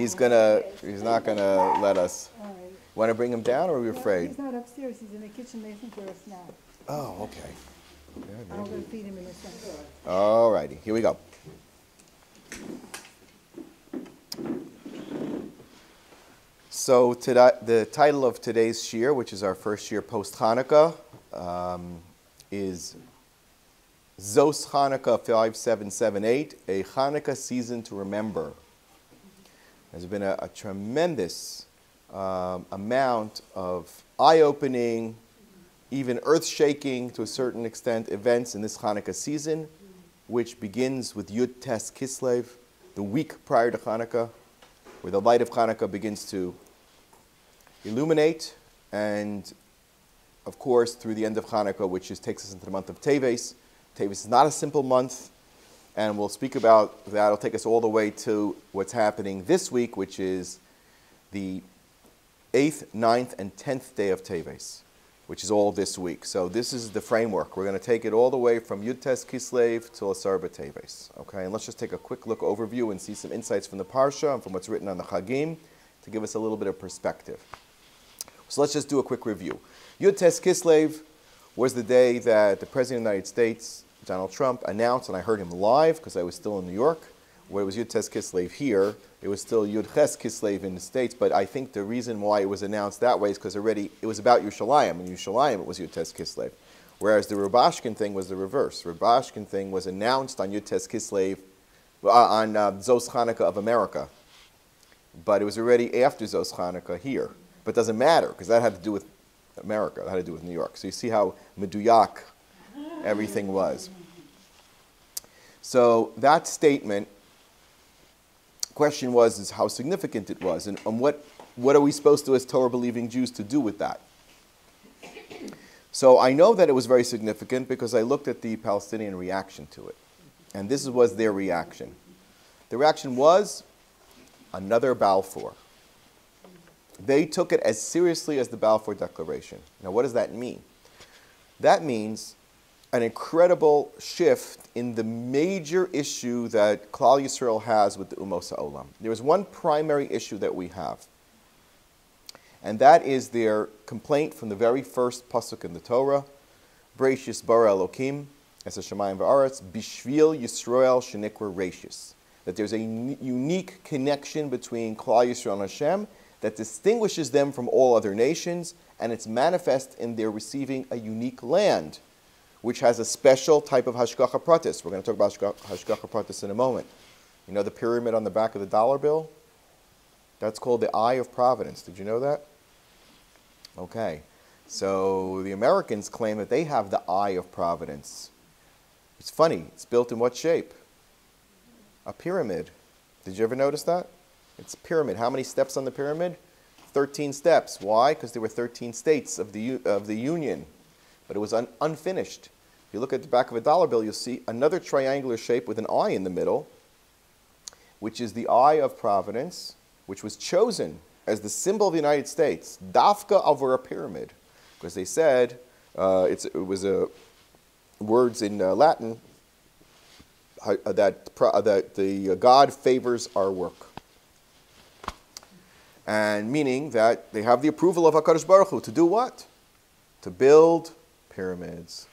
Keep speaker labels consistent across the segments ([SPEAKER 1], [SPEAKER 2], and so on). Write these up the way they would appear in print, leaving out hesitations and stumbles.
[SPEAKER 1] He's not gonna let us.
[SPEAKER 2] All right.
[SPEAKER 1] Want to bring him down, or are we afraid?
[SPEAKER 2] He's not upstairs. He's in the kitchen making for us now.
[SPEAKER 1] Oh, okay.
[SPEAKER 2] I'm going to feed him in a second.
[SPEAKER 1] All righty, here we go. So today, the title of today's Shiur, which is our first year post Chanuka, is Zos Chanuka 5778, a Chanuka season to remember. There's been a tremendous amount of eye-opening, even earth-shaking to a certain extent events in this Hanukkah season, which begins with Yud Tes Kislev, the week prior to Hanukkah, where the light of Hanukkah begins to illuminate, and of course through the end of Hanukkah, which takes us into the month of Teves. Teves is not a simple month, and we'll speak about that. It'll take us all the way to what's happening this week, which is the 8th, 9th, and 10th day of Teves, which is all this week. So this is the framework. We're going to take it all the way from Yud Tes Kislev till Asar B'Teves. Okay, and let's just take a quick look overview and see some insights from the Parsha and from what's written on the Chagim to give us a little bit of perspective. So let's just do a quick review. Yud Tes Kislev was the day that the President of the United States, Donald Trump, announced, and I heard him live because I was still in New York, where it was Yud Tes Kislev here. It was still Yud Ches Kislev in the States, but I think the reason why it was announced that way is because already it was about Yerushalayim. In Yerushalayim it was Yud Tes Kislev. Whereas the Rubashkin thing was the reverse. The Rubashkin thing was announced on Yud Tes Kislev, on Zos Chanuka of America. But it was already after Zos Chanuka here. But it doesn't matter, because that had to do with America. That had to do with New York. So you see how meduyak everything was. So that statement, question was is how significant it was, and what are we supposed to, as Torah-believing Jews, to do with that? So I know that it was very significant because I looked at the Palestinian reaction to it. And this was their reaction. The reaction was another Balfour. They took it as seriously as the Balfour Declaration. Now what does that mean? That means an incredible shift in the major issue that Klal Yisrael has with the Umos HaOlam. There is one primary issue that we have, and that is their complaint from the very first pasuk in the Torah, Bereishis bara Elokim, es hashamayim va'aretz, bishvil Yisrael shenikra reishis. That there's a unique connection between Klal Yisrael and Hashem that distinguishes them from all other nations, and it's manifest in their receiving a unique land, which has a special type of hashgacha pratis. We're going to talk about hashgacha pratis in a moment. You know the pyramid on the back of the dollar bill? That's called the Eye of Providence. Did you know that? Okay. So the Americans claim that they have the Eye of Providence. It's funny. It's built in what shape? A pyramid. Did you ever notice that? It's a pyramid. How many steps on the pyramid? 13 steps. Why? Because there were 13 states of the Union. But it was unfinished. If you look at the back of a dollar bill, you'll see another triangular shape with an eye in the middle, which is the Eye of Providence, which was chosen as the symbol of the United States, dafka over a pyramid, because they said it was words in Latin that the God favors our work, and meaning that they have the approval of HaKadosh Baruch Hu to do what? To build pyramids.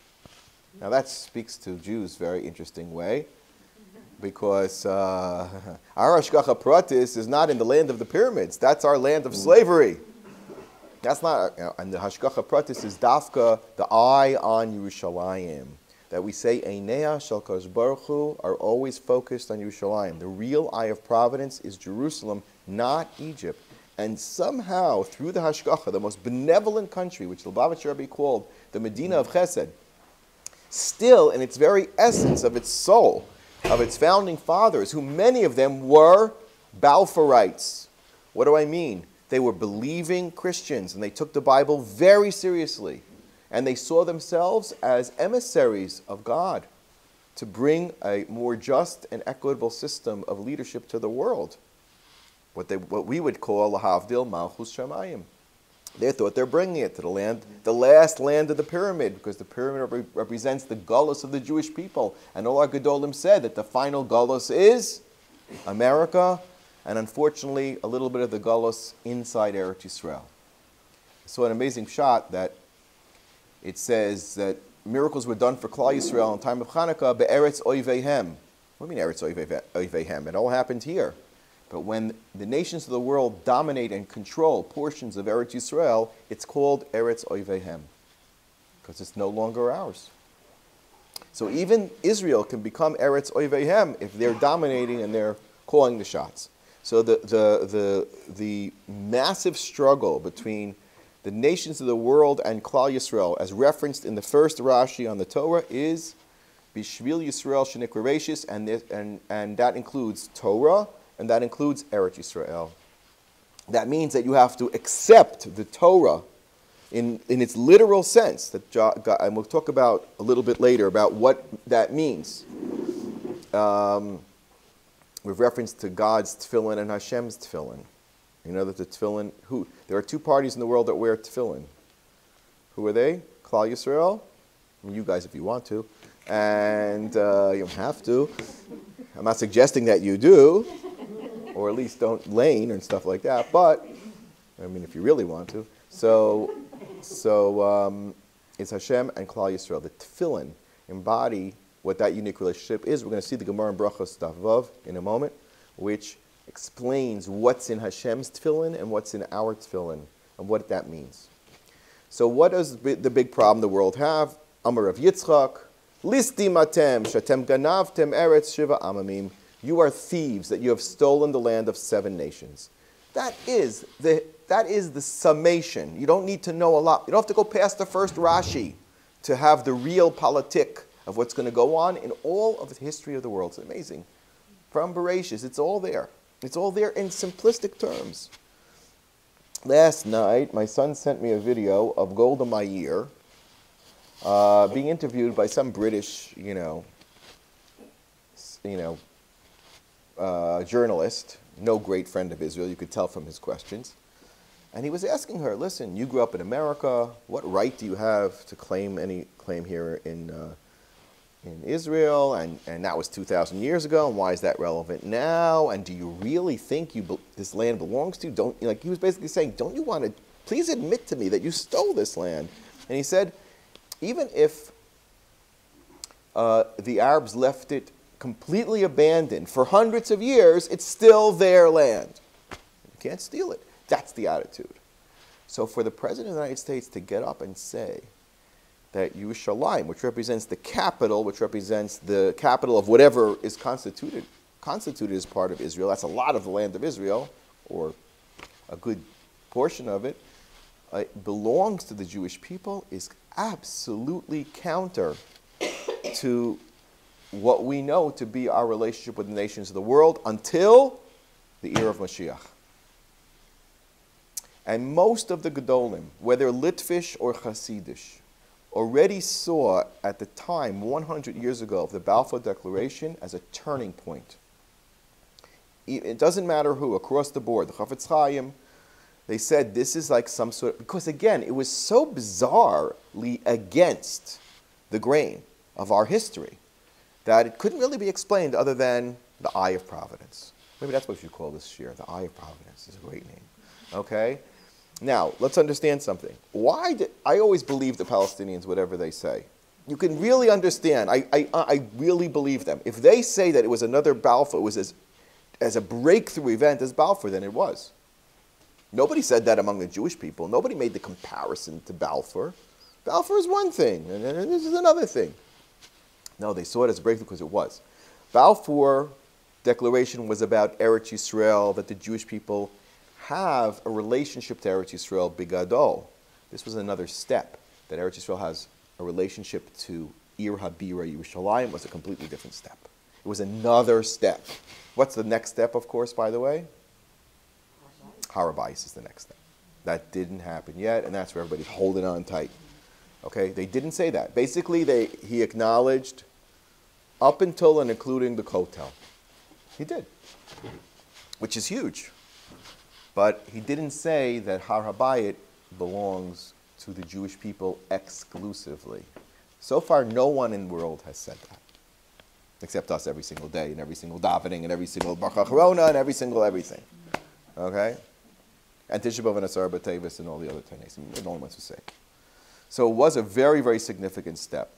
[SPEAKER 1] Now that speaks to Jews very interesting way, because our hashgacha pratis is not in the land of the pyramids. That's our land of slavery. That's not, and the hashgacha pratis is dafka, the eye on Yerushalayim. That we say Einea shel Kadosh Baruch Hu are always focused on Yerushalayim. The real eye of providence is Jerusalem, not Egypt. And somehow, through the hashgacha, the most benevolent country, which the Lubavitcher Rabbi called the Medina of Chesed, still in its very essence of its soul, of its founding fathers, who many of them were Balfourites. What do I mean? They were believing Christians, and they took the Bible very seriously. And they saw themselves as emissaries of God to bring a more just and equitable system of leadership to the world. What we would call lahavdil malchus shamayim. They thought they're bringing it to the land, the last land of the pyramid, because the pyramid represents the galus of the Jewish people. And all our gedolim said that the final galus is America, and unfortunately, a little bit of the Galus inside Eretz Yisrael. I saw an amazing shot that it says that miracles were done for Klal Yisrael in time of Chanuka, be'eretz oiveihem. What do you mean eretz oiveihem? It all happened here. But when the nations of the world dominate and control portions of Eretz Yisrael, it's called eretz oiveihem, because it's no longer ours. So even Israel can become eretz oiveihem if they're dominating and they're calling the shots. So the massive struggle between the nations of the world and Klal Yisrael, as referenced in the first Rashi on the Torah, is Bishvil Yisrael Shenikra Reishis, and that includes Torah, and that includes Eretz Yisrael. That means that you have to accept the Torah in its literal sense, that and we'll talk about a little bit later about what that means. With reference to God's tefillin and Hashem's tefillin. You know that the tefillin, there are two parties in the world that wear tefillin. Who are they? Klal Yisrael. I mean, you guys if you want to. And you don't have to. I'm not suggesting that you do. Or at least don't lane and stuff like that. But, I mean, if you really want to. So it's Hashem and Klal Yisrael. The tefillin embody what that unique relationship is. We're going to see the Gemara in Brachos Daf Vav in a moment, which explains what's in Hashem's tefillin and what's in our tefillin, and what that means. So what does the big problem the world have? Amar Rav Yitzchak, Listim atem, shatem ganavtem eretz shiva amamim. You are thieves, that you have stolen the land of 7 nations. That is the summation. You don't need to know a lot. You don't have to go past the first Rashi to have the real politic of what's going to go on in all of the history of the world. It's amazing. From Bereshis, it's all there. It's all there in simplistic terms. Last night, my son sent me a video of Golda Meir being interviewed by some British, journalist, no great friend of Israel, you could tell from his questions. And he was asking her, listen, you grew up in America. What right do you have to claim here in Israel? And that was 2,000 years ago. And why is that relevant now? And do you really think this land belongs to you? He was basically saying, don't you want to please admit to me that you stole this land? And he said, even if the Arabs left it completely abandoned for hundreds of years, it's still their land. You can't steal it. That's the attitude. So for the President of the United States to get up and say that Yerushalayim, which represents the capital, which represents the capital of whatever is constituted as part of Israel, that's a lot of the land of Israel, or a good portion of it, belongs to the Jewish people, is absolutely counter to what we know to be our relationship with the nations of the world until the era of Mashiach. And most of the Gedolim, whether Litvish or Hasidish, already saw at the time, 100 years ago, of the Balfour Declaration as a turning point. It doesn't matter who, across the board, the Chafetz Chaim, they said this is like some sort of, because again, it was so bizarrely against the grain of our history that it couldn't really be explained other than the eye of providence. Maybe that's what you call this Shiur, the eye of providence. Is a great name. Okay? Now, let's understand something. I always believe the Palestinians, whatever they say. You can really understand. I really believe them. If they say that it was another Balfour, it was as a breakthrough event as Balfour, then it was. Nobody said that among the Jewish people. Nobody made the comparison to Balfour. Balfour is one thing, and this is another thing. No, they saw it as a breakthrough because it was. Balfour Declaration was about Eretz Yisrael, that the Jewish people have a relationship to Eretz Yisrael bigadol. This was another step, that Eretz Yisrael has a relationship to Ir Habira Yerushalayim was a completely different step. It was another step. What's the next step, of course, by the way? Har Bayis is the next step. That didn't happen yet, and that's where everybody's holding on tight. Okay, they didn't say that. Basically, he acknowledged up until and including the Kotel. He did, which is huge. But he didn't say that Har HaBayit belongs to the Jewish people exclusively. So far, no one in the world has said that. except us every single day, and every single davening, and every single Baruch HaCharona, and every single everything. Okay? And Tisha B'Av and Asar B'Tevis and all the other Tanis. No one wants to say. So it was a very, very significant step.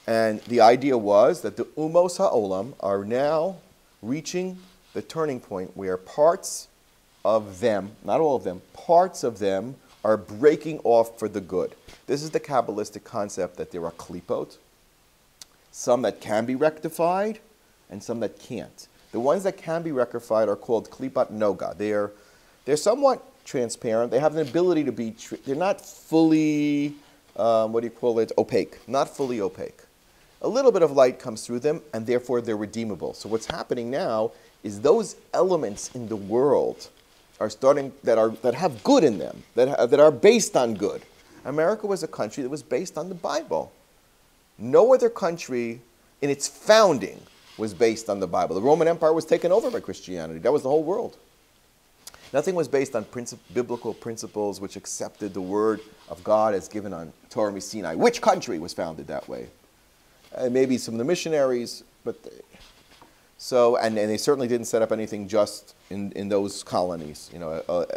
[SPEAKER 1] And the idea was that the Umos HaOlam are now reaching the turning point where parts of them, not all of them, parts of them are breaking off for the good. This is the Kabbalistic concept that there are klipot, some that can be rectified, and some that can't. The ones that can be rectified are called klipat noga. They're somewhat transparent. They have an ability to be, they're not fully, opaque. Not fully opaque. A little bit of light comes through them, and therefore they're redeemable. So what's happening now is those elements in the world are starting, that have good in them, that are based on good. America was a country that was based on the Bible. No other country in its founding was based on the Bible. The Roman Empire was taken over by Christianity. That was the whole world. Nothing was based on biblical principles which accepted the word of God as given on Torah Sinai. Which country was founded that way? Maybe some of the missionaries, but and they certainly didn't set up anything just in those colonies.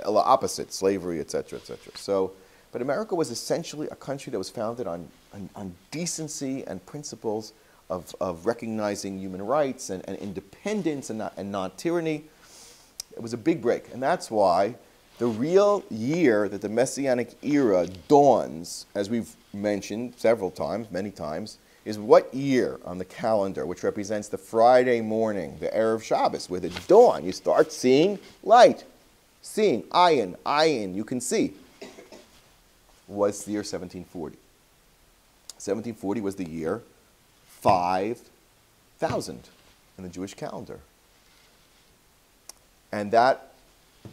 [SPEAKER 1] Opposite slavery, etc., etc. So, but America was essentially a country that was founded on decency and principles of recognizing human rights and independence and not tyranny. It was a big break, and that's why the real year that the Messianic era dawns, as we've mentioned several times, many times, is what year on the calendar, which represents the Friday morning, the Erev Shabbos, with the dawn. You start seeing light, seeing ayin, you can see. Was the year 1740. 1740 was the year 5,000 in the Jewish calendar. And that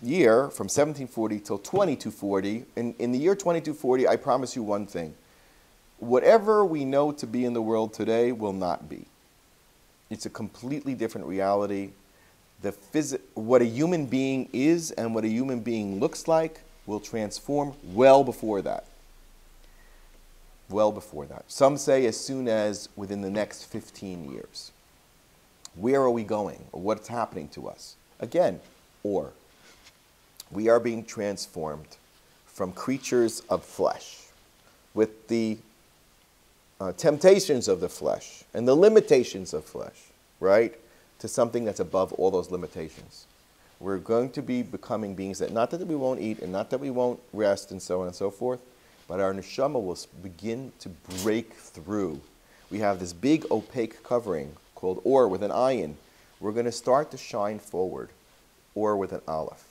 [SPEAKER 1] year, from 1740 till 2240, in the year 2240, I promise you one thing. Whatever we know to be in the world today will not be. It's a completely different reality. What a human being is and what a human being looks like will transform well before that. Well before that. Some say as soon as within the next 15 years. Where are we going? Or what's happening to us? Again, we are being transformed from creatures of flesh with the temptations of the flesh and the limitations of flesh, right, to something that's above all those limitations. We're going to be becoming beings that, not that we won't eat and not that we won't rest and so on and so forth, but our neshama will begin to break through. We have this big opaque covering called or with an ayin. We're going to start to shine forward, or with an aleph.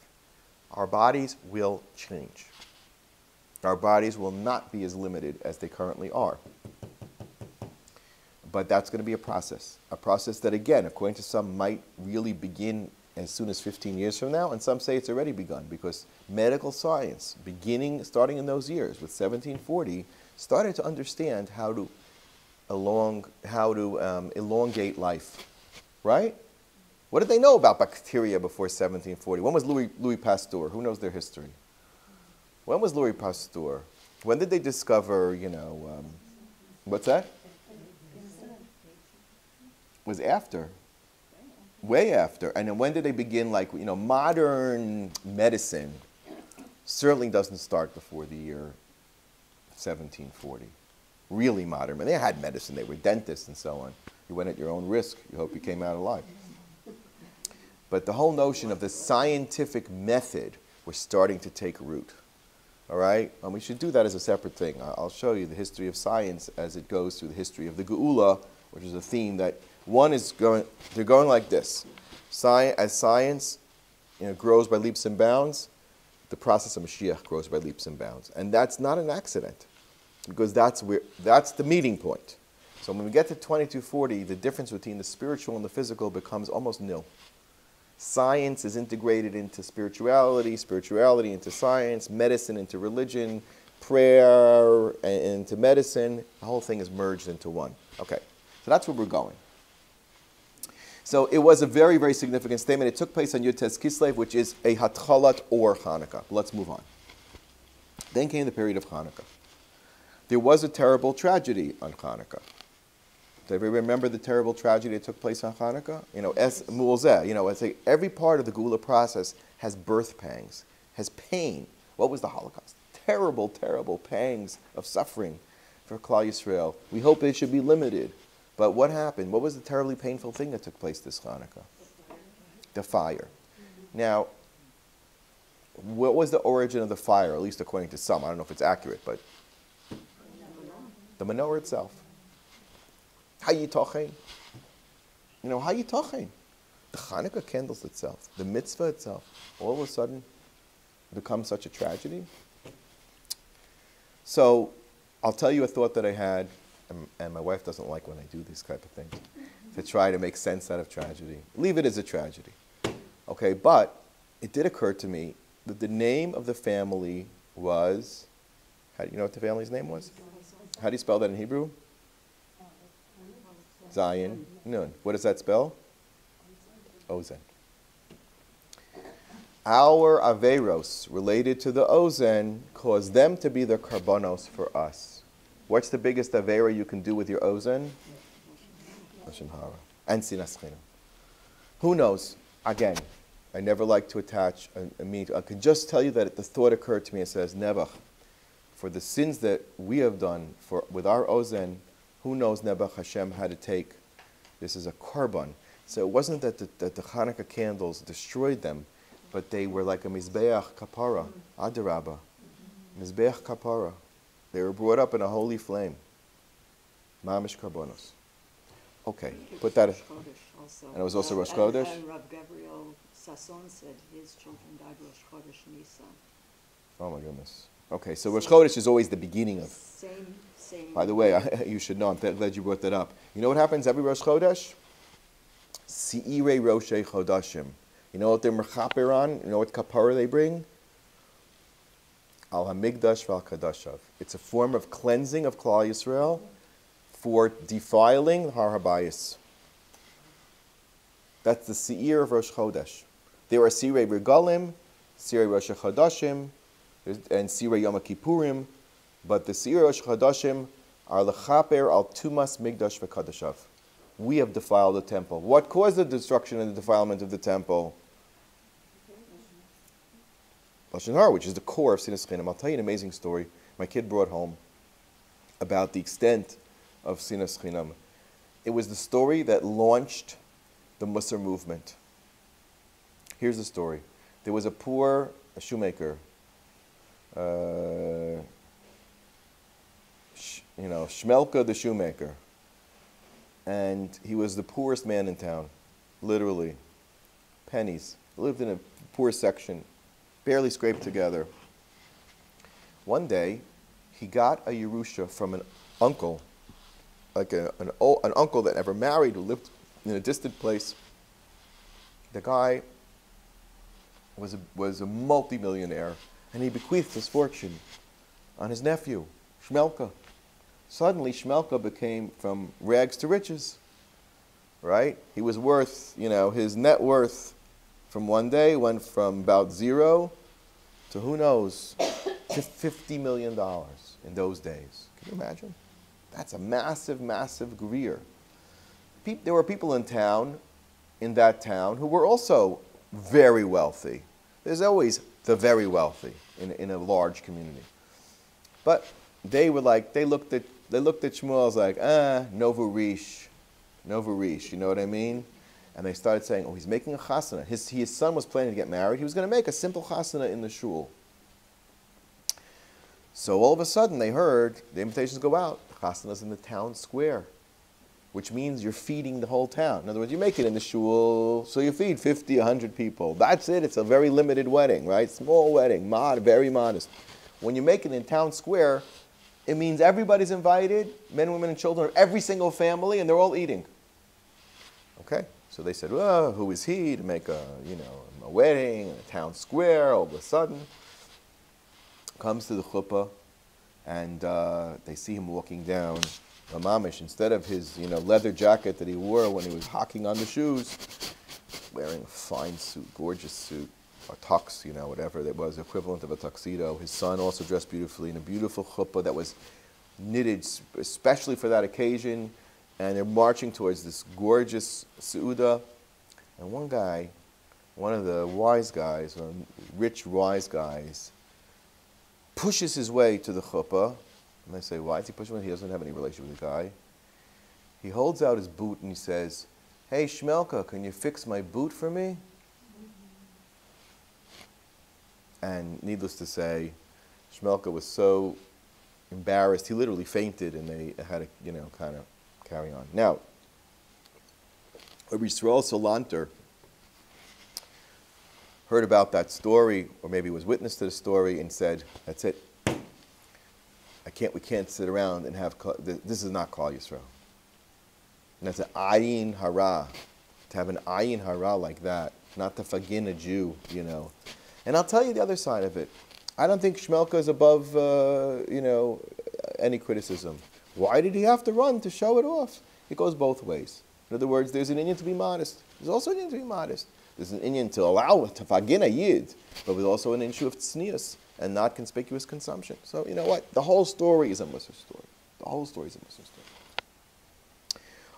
[SPEAKER 1] Our bodies will change. Our bodies will not be as limited as they currently are. But that's going to be a process that, again, according to some, might really begin as soon as 15 years from now, and some say it's already begun, because medical science, starting in those years, with 1740, started to understand how to elongate life, right? What did they know about bacteria before 1740? When was Louis Pasteur? Who knows their history? When was Louis Pasteur? When did they discover, what's that? Was after. Way after. And then when did they begin, modern medicine certainly doesn't start before the year 1740. Really modern. They had medicine. They were dentists and so on. You went at your own risk. You hope you came out alive. But the whole notion of the scientific method was starting to take root. All right? And we should do that as a separate thing. I'll show you the history of science as it goes through the history of the Geula, which is a theme that they're going like this. As science grows by leaps and bounds, the process of Mashiach grows by leaps and bounds. And that's not an accident, because that's the meeting point. So when we get to 2240, the difference between the spiritual and the physical becomes almost nil. Science is integrated into spirituality, spirituality into science, medicine into religion, prayer into medicine. The whole thing is merged into one. Okay, so that's where we're going. So it was a very, very significant statement. It took place on Yud Tes Kislev, which is a Hatchalat or Hanukkah. Let's move on. Then came the period of Hanukkah. There was a terrible tragedy on Hanukkah. Do you remember the terrible tragedy that took place on Hanukkah? You know, it's like every part of the Gula process has birth pangs, has pain. What was the Holocaust? Terrible, terrible pangs of suffering for Klal Yisrael. We hope it should be limited. But what happened? What was the terribly painful thing that took place this Hanukkah? The fire. Now, what was the origin of the fire, at least according to some? I don't know if it's accurate, but the menorah itself. Hayitochein. You know, Hayitochein. The Hanukkah candles itself, the mitzvah itself, all of a sudden becomes such a tragedy. So, I'll tell you a thought that I had, and my wife doesn't like when I do these type of things, to try to make sense out of tragedy. Leave it as a tragedy. Okay, but it did occur to me that the name of the family was, how do you know what the family's name was? How do you spell that in Hebrew? Zion, Nun. What does that spell? Ozen. Our Averos related to the Ozen caused them to be the karbonos for us. What's the biggest Avera you can do with your Ozen? Lashon Hara. And Sinas Chinam. Who knows? Again, I never like to attach a meaning. I can just tell you that the thought occurred to me. It says, Nebuch, for the sins that we have done with our Ozen, who knows Nebuch Hashem had to take this is a korban. So it wasn't that the Hanukkah candles destroyed them, but they were like a mizbeach kapara, adarabba, mizbeach kapara. They were brought up in a holy flame. Mamish karbonos. Okay, put that. And it was also Rosh Chodesh.
[SPEAKER 3] And Rav Gabriel Sasson said his children died Rosh Chodesh Nisan.
[SPEAKER 1] Oh my goodness. Okay, so Rosh Chodesh is always the beginning of.
[SPEAKER 3] Same.
[SPEAKER 1] By the way, you should know. I'm glad you brought that up. You know what happens every Rosh Chodesh? Si'irei Roshei Chodashim. You know what they're mechaper on? You know what kapara they bring? Al Hamigdash Val Kadashav. It's a form of cleansing of Klal Yisrael for defiling Har Habayis. That's the Seir of Rosh Chodesh. There are Sirei Regalim, Sirei Rosh Chodashim, and Sirei Yom Kippurim, but the Sirei Rosh Chodashim are lechaper al tumas migdash v'kadashav. We have defiled the temple. What caused the destruction and the defilement of the temple? Lashon Hara, which is the core of Sinas Chinam. I'll tell you an amazing story my kid brought home about the extent of Sinas Chinam. It was the story that launched the Musar movement. Here's the story. There was a shoemaker, Shmelka the shoemaker. And he was the poorest man in town, literally. Pennies. Lived in a poor section, barely scraped together. One day, he got a Yerusha from an uncle, like an uncle that never married, who lived in a distant place. The guy was a multimillionaire, and he bequeathed his fortune on his nephew, Shmelka. Suddenly, Shmelka became from rags to riches, right? He was worth, his net worth from one day went from about zero to, who knows, to $50 million in those days. Can you imagine? That's a massive, massive greer. There were people in that town, who were also very wealthy. There's always the very wealthy in a large community. But they looked at Shmuel's like, Novu Rish, you know what I mean? And they started saying, he's making a chasana. His son was planning to get married. He was going to make a simple chasana in the shul. So all of a sudden they heard the invitations go out. The chasana's in the town square, which means you're feeding the whole town. In other words, you make it in the shul, so you feed 50, 100 people. That's it. It's a very limited wedding, right? Small wedding, very modest. When you make it in town square, it means everybody's invited, men, women, and children of every single family, and they're all eating. Okay? So they said, well, who is he to make a wedding in a town square? All of a sudden, comes to the chuppah, and they see him walking down a mamish. Instead of his leather jacket that he wore when he was hocking on the shoes, wearing a fine suit, gorgeous suit, a tux, whatever that was, equivalent of a tuxedo. His son also dressed beautifully in a beautiful chuppah that was knitted especially for that occasion. and they're marching towards this gorgeous Seuda. And one guy, one of the wise guys, or rich wise guys, pushes his way to the chuppah. And they say, why is he pushing it? He doesn't have any relation with the guy. He holds out his boot and he says, hey, Shmelka, can you fix my boot for me? And needless to say, Shmelka was so embarrassed, he literally fainted, and they had to, kind of carry on. Now, Rabbi Yisrael Salanter heard about that story, or maybe was witness to the story, and said, that's it. We can't sit around and have, this is not Klal Yisrael. And that's an ayin hara, to have an ayin hara like that, not to fagin a Jew, And I'll tell you the other side of it. I don't think Shmelka is above, any criticism. Why did he have to run to show it off? It goes both ways. In other words, there's an inyan to be modest. There's also an inyan to be modest. There's an inyan to allow, to fagin a yid, but there's also an issue of tznius and not conspicuous consumption. So, you know what? The whole story is a Musar story. The whole story is a Musar story.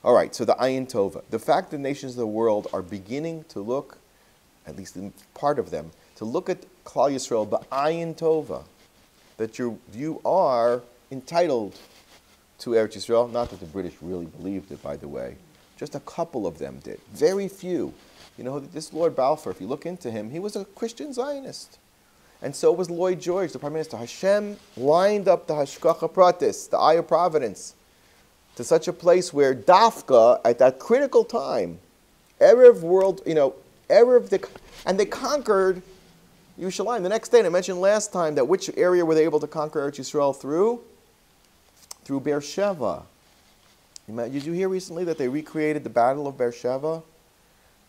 [SPEAKER 1] All right, so the ayin tova. The fact that nations of the world are beginning to look, at least in part of them, to look at Klal Yisrael b'ayin tova, that you are entitled to Eretz Yisrael. Not that the British really believed it, by the way. Just a couple of them did. Very few. This Lord Balfour, if you look into him, he was a Christian Zionist. And so was Lloyd George, the Prime Minister. Hashem lined up the Hashgacha Pratis, the eye of providence, to such a place where Dafka, at that critical time, Erev world, and they conquered Yerushalayim. The next day, and I mentioned last time that which area were they able to conquer Eretz Yisrael through? Through Beersheba. Did you hear recently that they recreated the Battle of Beersheba?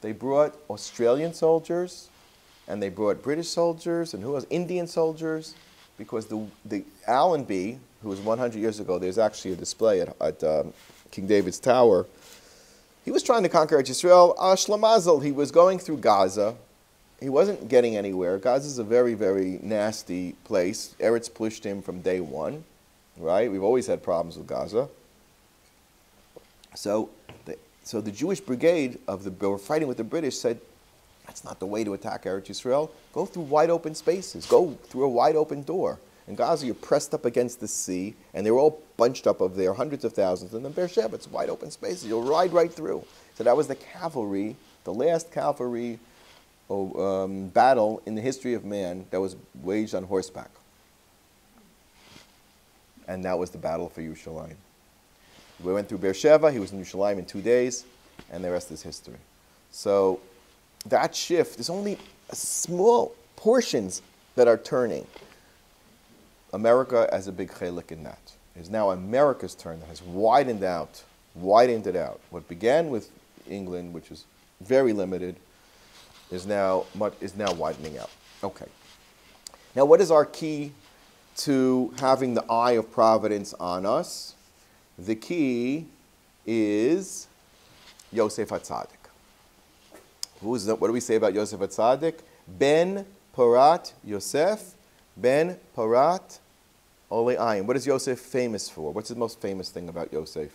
[SPEAKER 1] They brought Australian soldiers, and they brought British soldiers, and Indian soldiers, because the Allenby, who was 100 years ago, there's actually a display at King David's Tower. He was trying to conquer Eretz Yisrael. Shlamazel, he was going through Gaza. He wasn't getting anywhere. Gaza is a very, very nasty place. Eretz pushed him from day one, right? We've always had problems with Gaza. So the Jewish brigade they were fighting with the British said, that's not the way to attack Eretz Yisrael. Go through wide open spaces. Go through a wide open door. In Gaza, you're pressed up against the sea, and they were all bunched up of there, hundreds of thousands. And then Beersheba, it's wide open spaces. You'll ride right through. So that was the cavalry, the last cavalry battle in the history of man that was waged on horseback. And that was the battle for Yerushalayim. We went through Beersheba. He was in Yerushalayim in 2 days, and the rest is history. So that shift, there's only small portions that are turning. America has a big chelik in that. It is now America's turn that has widened it out. What began with England, which is very limited, is now widening out. Okay. Now, what is our key to having the eye of providence on us? The key is Yosef HaTzadik. What do we say about Yosef HaTzadik? Ben Parat Yosef, Ben Parat Ole Ayin. What is Yosef famous for? What's the most famous thing about Yosef?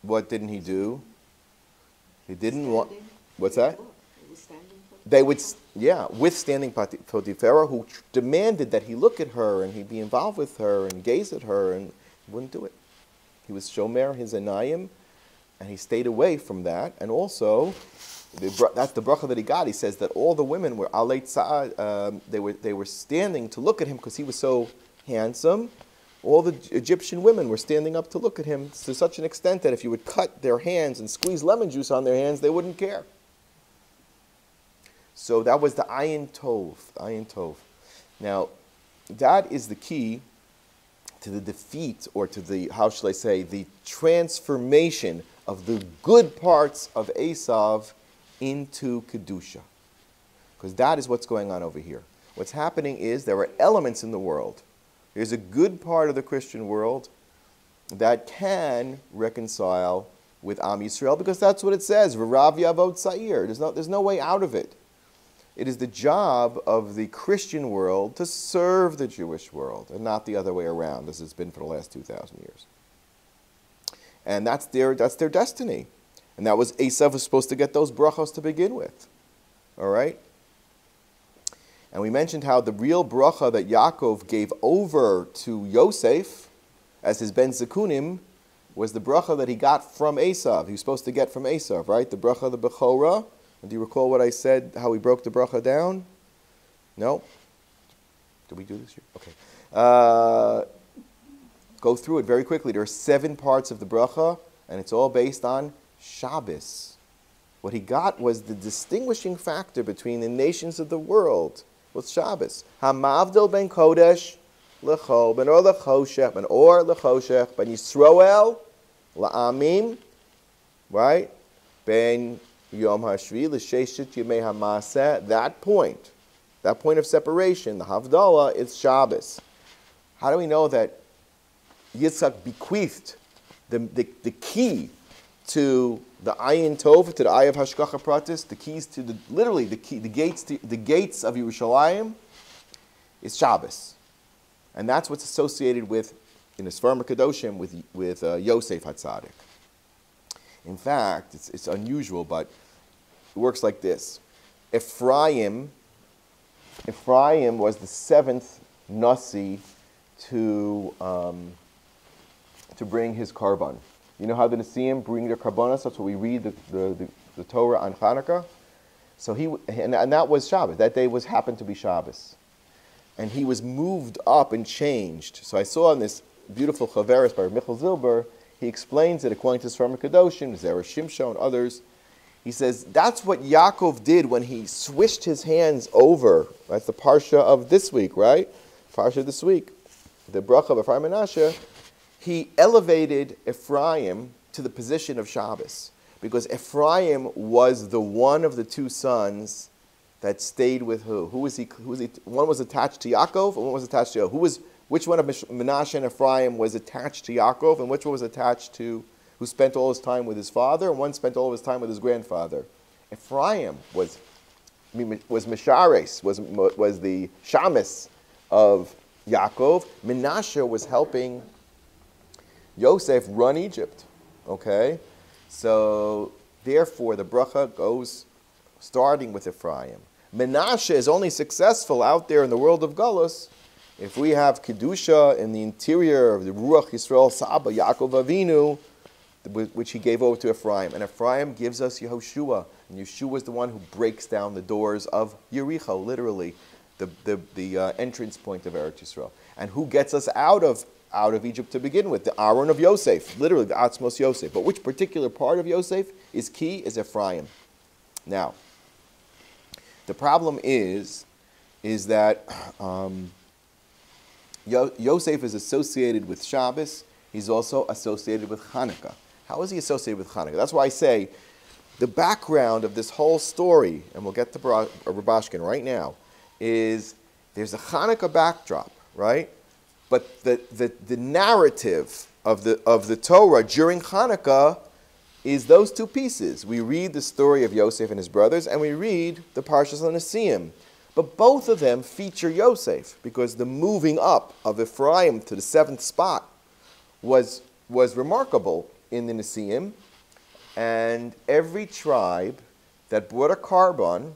[SPEAKER 1] What didn't he do? He didn't want. What's that? They would, withstanding Potiphar, who demanded that he look at her and he be involved with her and gaze at her, and he wouldn't do it. He was shomer his enayim, and he stayed away from that. And also, that's the bracha that he got. He says that all the women were alei tza'ad, they were standing to look at him because he was so handsome. All the Egyptian women were standing up to look at him to such an extent that if you would cut their hands and squeeze lemon juice on their hands, they wouldn't care. So that was the ayin tov. Now, that is the key to the defeat, or to the, how shall I say, the transformation of the good parts of Esav into Kedusha. Because that is what's going on over here. What's happening is there are elements in the world. There's a good part of the Christian world that can reconcile with Am Yisrael, because that's what it says, V'rav Yavod Sa'ir. There's no way out of it. It is the job of the Christian world to serve the Jewish world, and not the other way around, as it's been for the last 2,000 years. And that's their destiny. And that was Esav was supposed to get those brachos to begin with. All right? And we mentioned how the real bracha that Yaakov gave over to Yosef as his ben zekunim was the bracha that he got from Esav. He was supposed to get from Esav, right? The bracha of the Bechorah. And do you recall what I said, how we broke the bracha down? No? Did we do this year? Okay. Go through it very quickly. There are 7 parts of the bracha, and it's all based on Shabbos. What he got was the distinguishing factor between the nations of the world was Shabbos. Hamavdil ben Kodesh lechol, ben or lechoshech, ben or lechoshech, ben Yisroel la'amim, right? Ben Yom HaShvi l'sheshet yemei hamaseh. That point of separation, the Havdalah, is Shabbos. How do we know that Yitzchak bequeathed the key to the Ayin Tov, to the Eye of Hashgacha Pratis, the keys to the gates of Yerushalayim, is Shabbos, and that's what's associated with in the Sfarim Kadoshim with Yosef Hatzdik. In fact, it's unusual, but it works like this: Ephraim was the 7th Nasi to bring his karban. You know how the Nesiim bring their karbanos? That's what we read the Torah on Chanuka. So and that was Shabbos. That day happened to be Shabbos, and he was moved up and changed. So I saw in this beautiful Chaveris by Michal Zilber, he explains it according to Sfarim Kadoshim, Zera Shimshon, and others. He says that's what Yaakov did when he swished his hands over. That's the parsha of this week, right? Parsha of this week, the bracha of Ephraim and Menashe. He elevated Ephraim to the position of Shabbos because Ephraim was the one of the 2 sons that stayed with who? Who was he? One was attached to Yaakov, and one was attached to which one of Menashe and Ephraim was attached to Yaakov, and which one was attached to who spent all his time with his father, and one spent all of his time with his grandfather? Ephraim was Mishares, was the Shamus of Yaakov. Menashe was helping Yosef run Egypt, okay? So, therefore, the bracha goes starting with Ephraim. Menashe is only successful out there in the world of Galus if we have Kedusha in the interior of the Ruach Yisrael Saba, Yaakov Avinu, which he gave over to Ephraim. And Ephraim gives us Yehoshua, and Yeshua is the one who breaks down the doors of Yericho, literally, the entrance point of Eretz Yisrael. And who gets us out of Egypt to begin with? The Aaron of Yosef, literally the Atzmos Yosef. But which particular part of Yosef is key is Ephraim. Now, the problem is that Yosef is associated with Shabbos. He's also associated with Chanuka. How is he associated with Chanuka? That's why I say the background of this whole story, and we'll get to Rubashkin right now, is there's a Chanuka backdrop, right? But the narrative of the Torah during Hanukkah is those 2 pieces. We read the story of Yosef and his brothers, and we read the Parshas HaNesiim. But both of them feature Yosef, because the moving up of Ephraim to the 7th spot was remarkable in the Nesiim. And every tribe that brought a karban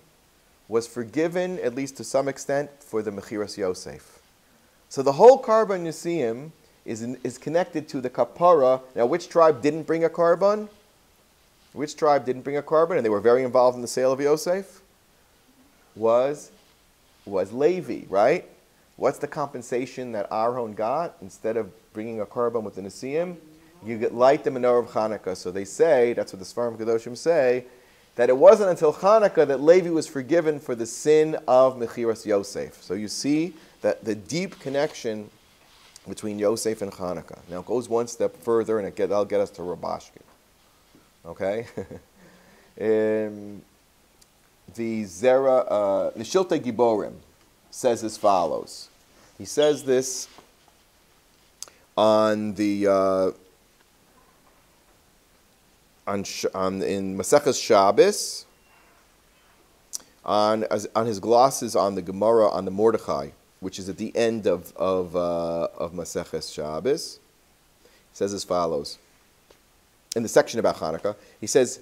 [SPEAKER 1] was forgiven, at least to some extent, for the Mechiras Yosef. So the whole karban Nesiim is connected to the kapara. Now, which tribe didn't bring a karban? Which tribe didn't bring a karban, and they were very involved in the sale of Yosef? Was Levi, right? What's the compensation that Aaron got instead of bringing a karban with the Nesiim? You light the menorah of Hanukkah. So they say, that's what the Sfarim Kadoshim say, that it wasn't until Hanukkah that Levi was forgiven for the sin of Mechiras Yosef. So you see that the deep connection between Yosef and Hanukkah. Now it goes one step further, and that'll get us to Rubashkin. Okay? The Shiltei Giborim says as follows. He says this in Maseches Shabbos, on his glosses on the Gemara on the Mordechai, which is at the end of Maseches Shabbos. He says as follows. in the section about Hanukkah, he says,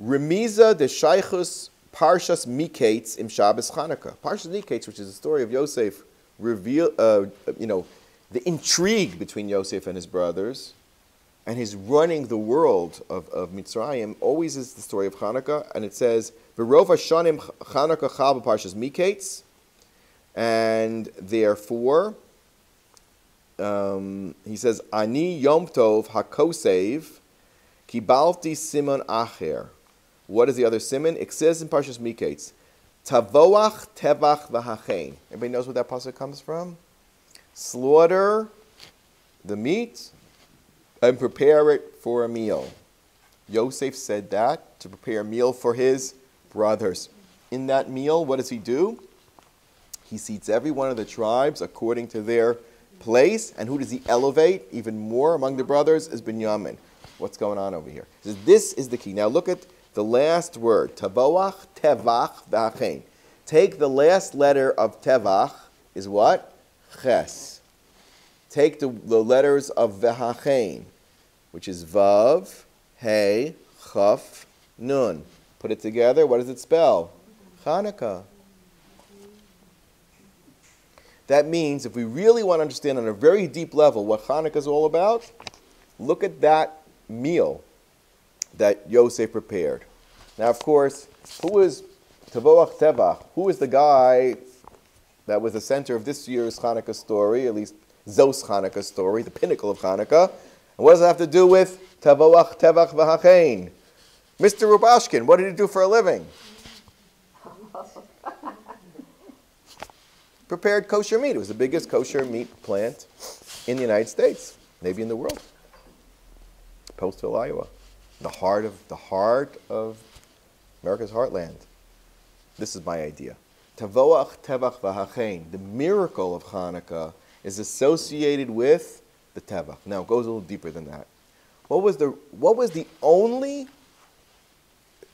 [SPEAKER 1] Remiza de Shaychus Parshas Miketz im Shabbos Hanukkah. Parshas Miketz, which is the story of Yosef, reveal, the intrigue between Yosef and his brothers, and his running the world of Mitzrayim, always is the story of Hanukkah, and it says, V'rov Hashanim Hanukkah Chal Parshas Miketz, and therefore, he says, Ani Yom Tov HaKosev Kibalti Simon Acher. What is the other simon? It says in Parshas Miketz, Tavoach Tevach V'Hachein. Everybody knows where that pasuk comes from? Slaughter the meat and prepare it for a meal. Yosef said that to prepare a meal for his brothers. In that meal, what does he do? He seats every one of the tribes according to their place. And who does he elevate even more among the brothers? Is Binyamin. What's going on over here? He says, this is the key. Now look at the last word. Tavoach, Tevach, V'Hachein. Take the last letter of Tevach is what? Ches. Take the letters of V'Hachein, which is Vav, Hey, Chaf, Nun. Put it together. What does it spell? Chanukah. That means if we really want to understand on a very deep level what Chanukah is all about, look at that meal that Yosef prepared. Now, of course, who is Tavoach Tevach? Who is the guy that was the center of this year's Hanukkah story, at least Zos Hanukkah story, the pinnacle of Hanukkah? And what does it have to do with Tavoach Tevach V'Hachein? Mr. Rubashkin, what did he do for a living? Prepared kosher meat. It was the biggest kosher meat plant in the United States, maybe in the world. Postville, Iowa. The heart of America's heartland. This is my idea. Tavoach Tevach V'Hachein. The miracle of Hanukkah is associated with the Tevach. Now it goes a little deeper than that. What was the only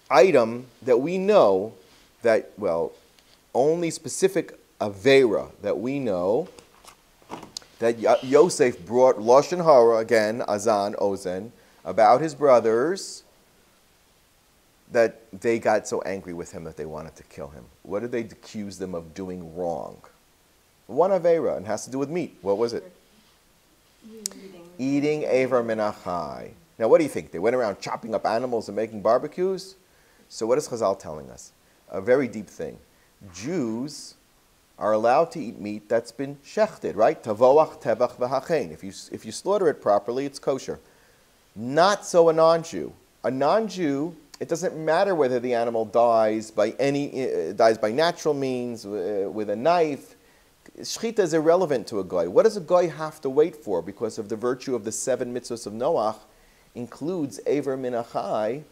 [SPEAKER 1] item that we know that, only specific Avera that we know that Yosef brought Lashon Hara, again, Azan, Ozen, about his brothers, that they got so angry with him that they wanted to kill him? What did they accuse them of doing wrong? One Avera, and has to do with meat. What was it? Eating Aver Menachai. Now, what do you think? They went around chopping up animals and making barbecues? So what is Chazal telling us? A very deep thing. Jews are allowed to eat meat that's been shechted, right? Tavoach, Tevach, V'Hachein. If you slaughter it properly, it's kosher. Not so a non-Jew. A non-Jew, it doesn't matter whether the animal dies by natural means, with a knife. Shechita is irrelevant to a goy. What does a goy have to wait for? Because of the virtue of the 7 mitzvahs of Noach, includes Aver Minachai.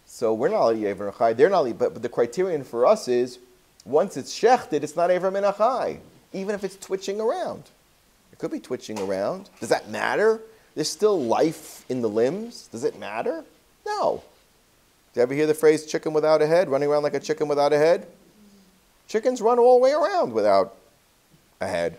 [SPEAKER 1] So we're not allowed Aver Minachai. They're not allowed, but the criterion for us is, once it's shechted, it's not Aver Minachai, even if it's twitching around. It could be twitching around. Does that matter? There's still life in the limbs. Does it matter? No. Do you ever hear the phrase chicken without a head, running around like a chicken without a head? Chickens run all the way around without a head.